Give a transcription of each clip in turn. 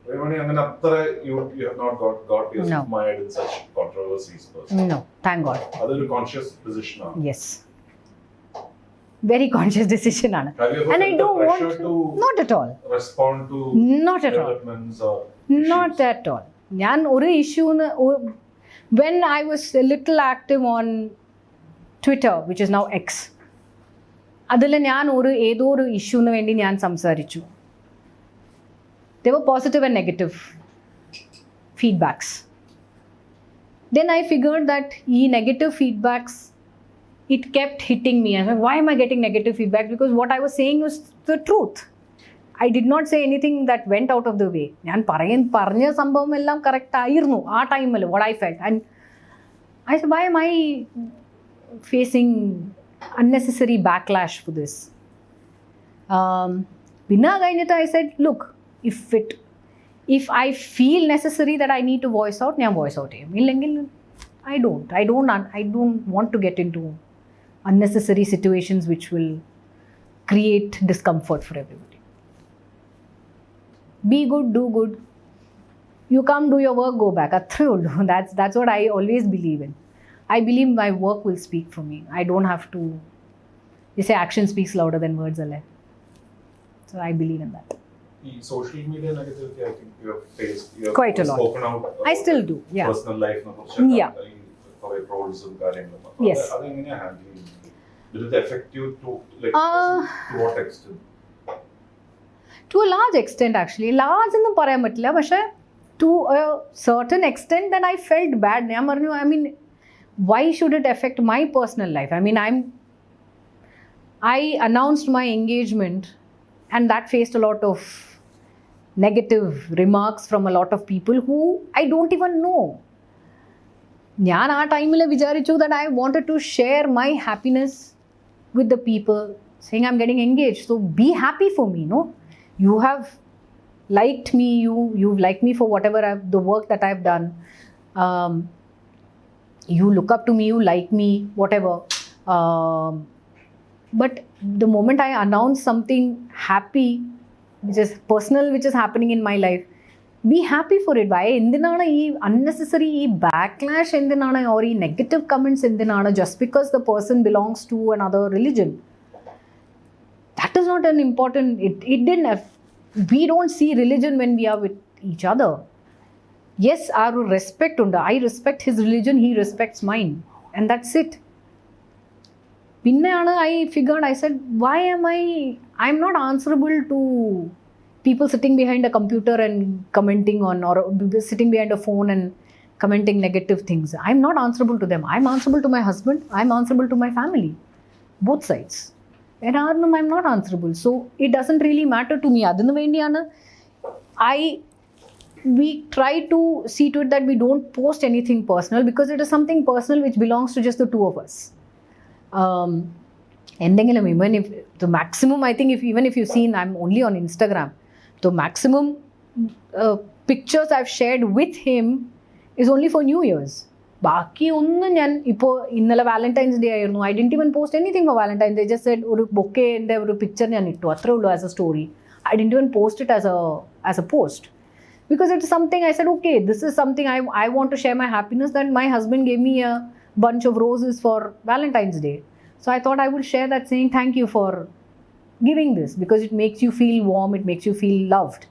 Priyamani, you have not got yourself mired in such controversies personally. No, thank God. That's a conscious position. Yes. Very conscious decision. Have you ever And felt I don't the want pressure to. Not at all. Respond to Not at all. developments or issues? Not at all. When I was a little active on Twitter, which is now X, അതിൽ ഞാൻ ഏതോ ഒരു ഇഷ്യൂവിന് വേണ്ടി ഞാൻ സംസാരിച്ചു. There were positive and negative feedbacks. Then I figured that negative feedbacks, it kept hitting me. I was like, why am I getting negative feedback? Because what I was saying was the truth. I did not say anything that went out of the way. ഞാൻ പറഞ്ഞ സംഭവം എല്ലാം correct ആയിരുന്നു ആ ടൈമിൽ, what I felt. And I said, why am I facing unnecessary backlash for this? പിന്നെ കഴിഞ്ഞിട്ട് I said, look, if I feel necessary that I need to voice out, ഞാൻ voice out ചെയ്യും. ഇല്ലെങ്കിൽ I don't want to get into unnecessary situations which will create discomfort for everybody. Be good, do good. You come, do your work, go back. That's what I always believe in. I believe my work will speak for me. I don't have to. They say action speaks louder than words. So I believe in that. Social media negativity, I think you have faced. You have Quite a lot. Spoken out. I still do. Yeah. Personal life. Yeah. Trolls and കാര്യങ്ങളും. Yes. അത് എങ്ങനെയാ handle ചെയ്യുന്നത്? Did it affect you to what extent? To a large extent, actually. Large എന്നൊന്നും പറയാൻ പറ്റില്ല, പക്ഷേ to a certain extent that I felt bad. ഞാൻ പറഞ്ഞു, I mean, why should it affect my personal life? I mean, I announced my engagement and that faced a lot of negative remarks from a lot of people who I don't even know. ഞാൻ ആ ടൈമിൽ വിചാരിച്ചു that I wanted to share my happiness with the people, saying I'm getting engaged. So be happy for me, no? You have liked me, you've liked me for whatever the work that I've done. You look up to me, you like me, whatever. But the moment I announce something happy, which is personal, which is happening in my life, be happy for it. Why? എന്തിനാണ് ഈ unnecessary backlash എന്തിനാണ്, or ഈ negative comments എന്തിനാണ്, just because the person belongs to another religion? That is not an important. It didn't have. We don't see religion when we are with each other. Yes, our respect under. I respect his religion, he respects mine, and that's it. Pinneyana I figured, I said, why am I'm not answerable to people sitting behind a computer and commenting on, or sitting behind a phone and commenting negative things. I'm not answerable to them. I'm answerable to my husband. I'm answerable to my family. Both sides. And I'm not answerable. So it doesn't really matter to me. Adinu vendiyana we try to see to it that we don't post anything personal, because it is something personal which belongs to just the two of us. Even if the maximum, I think, even if you've seen, I'm only on Instagram. The maximum pictures I've shared with him is only for New Year's. ബാക്കി ഒന്നും ഞാൻ ഇപ്പോൾ ഇന്നലെ Valentine's Day ആയിരുന്നു, I didn't even post anything for Valentine's Day. Just said ഒരു ബൊക്കേൻ്റെ ഒരു picture ഞാൻ ഇട്ടു, അത്രേ ഉള്ളൂ as a story. I didn't even post it as a post, because it's something I said, okay, this is something I want to share my happiness, that my husband gave me a bunch of roses for Valentine's Day. So I thought I would share that, saying thank you for giving this, because it makes you feel warm, it makes you feel loved.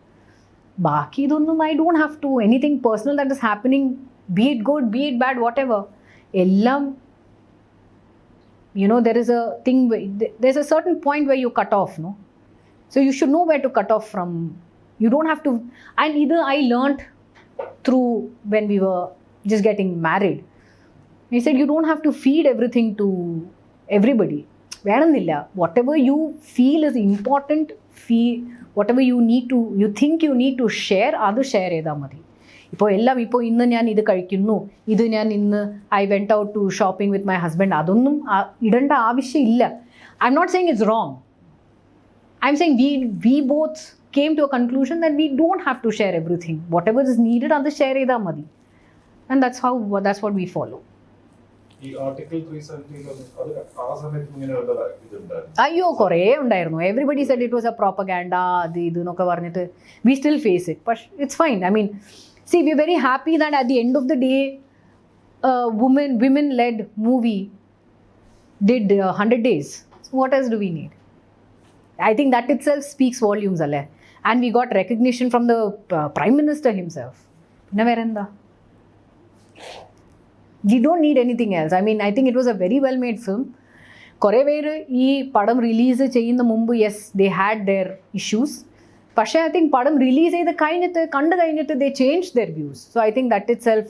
Baki idonnum I don't have to, anything personal that is happening, be it good, be it bad, whatever, ellam, there is a thing, there's a certain point where you cut off, no? So you should know where to cut off from. You don't have to. And either I learned through when we were just getting married. He said, you don't have to feed everything to everybody. Whatever you feel is important, whatever you think you need to share, adu share ചെയ്താൽ മതി. ഇപ്പോൾ ഇന്ന് ഞാൻ ഇത് കഴിക്കുന്നു, ഇത് ഞാൻ ഇന്ന് I went out to shopping with my husband, അതൊന്നും ഇടേണ്ട ആവശ്യമില്ല. I'm not saying it's wrong. I'm saying we both came to a conclusion that we don't have to share everything. Whatever is needed, adu share ചെയ്താൽ മതി. And that's what we follow. ഈ article 370 അത് ആ സമയത്ത് ഇങ്ങനെ വല്ല ഇതുണ്ടായിരുന്നു. അയ്യോ കുറേ ഉണ്ടായിരുന്നു. Everybody said it was a propaganda അത് ഇത് എന്നൊക്കെ പറഞ്ഞിട്ട് വി സ്റ്റിൽ ഫേസ് ഇറ്റ്. പക്ഷെ it's fine. I mean see we very happy that at the end of the day women led movie did 100 days. So what else do we need? I think that itself speaks volumes alle. And we got recognition from the Prime Minister himself. Pinna verenda. We don't need anything else. I mean, I think it was a very well made film. Kore veru ee padam release cheyyunna mumbu, yes, they had their issues. പക്ഷേ I think padam release ചെയ്ത് കഴിഞ്ഞിട്ട് they changed their views. So I think that itself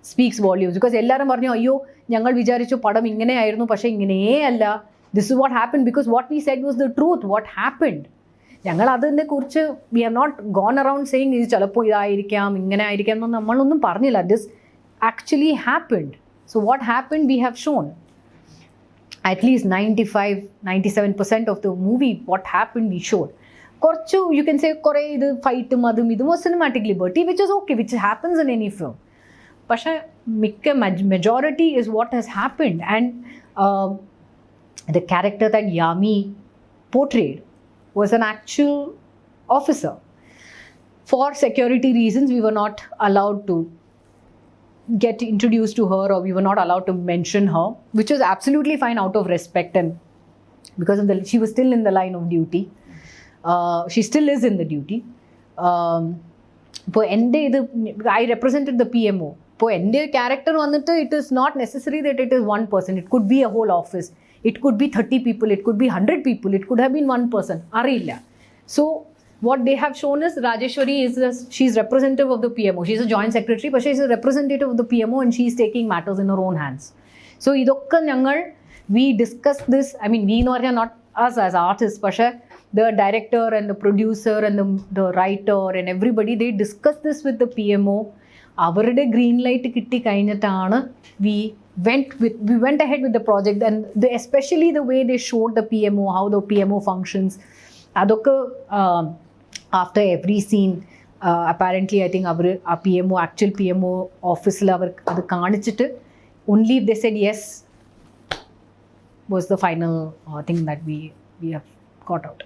speaks volumes. Because എല്ലാവരും പറഞ്ഞു അയ്യോ ഞങ്ങൾ വിചാരിച്ചു പടം ഇങ്ങനെയായിരുന്നു പക്ഷേ ഇങ്ങനെയേ അല്ല. This is what happened because what we said was the truth. What happened? ഞങ്ങൾ അതിനെ കുറിച്ച് we have not gone around saying ഇത് ചിലപ്പോൾ ഇതായിരിക്കാം ഇങ്ങനെ ആയിരിക്കാം എന്നൊന്നും നമ്മളൊന്നും പറഞ്ഞില്ല. This actually happened. So what happened we have shown. At least 95-97% of the movie what happened we showed. കുറച്ചു you can say കുറേ ഇത് ഫൈറ്റും അതും ഇതും was cinematic liberty which is okay, which happens in any film. പക്ഷേ മിക്ക majority is what has happened. And the character that Yami portrayed was an actual officer. For security reasons, we were not allowed to get introduced to her, or we were not allowed to mention her, which was absolutely fine out of respect, and because of she was still in the line of duty. She still is in the duty. I represented the PMO. ഇപ്പോൾ എൻ്റെ character വന്നിട്ട് it is not necessary that it is one person. It could be a whole office, it could be 30 people, it could be 100 people, it could have been one person, അറിയില്ല. So what they have shown is Rajeshwari she's representative of the PMO. She's a joint secretary, but she's a representative of the PMO and she's taking matters in her own hands. So idokka njangal we discussed this. I mean, we know not us as artists, but the director and the producer and the writer and everybody, they discussed this with the PMO. അവരുടെ green light കിട്ടി കഴിഞ്ഞിട്ടാണ് we went ahead with the project. And especially the way they showed the PMO, how the PMO functions, അതൊക്കെ after every scene apparently I think our PMO actual PMO ഓഫീസിൽ അവർ അത് കാണിച്ചിട്ട് only if they said yes was the final thing that we have got out.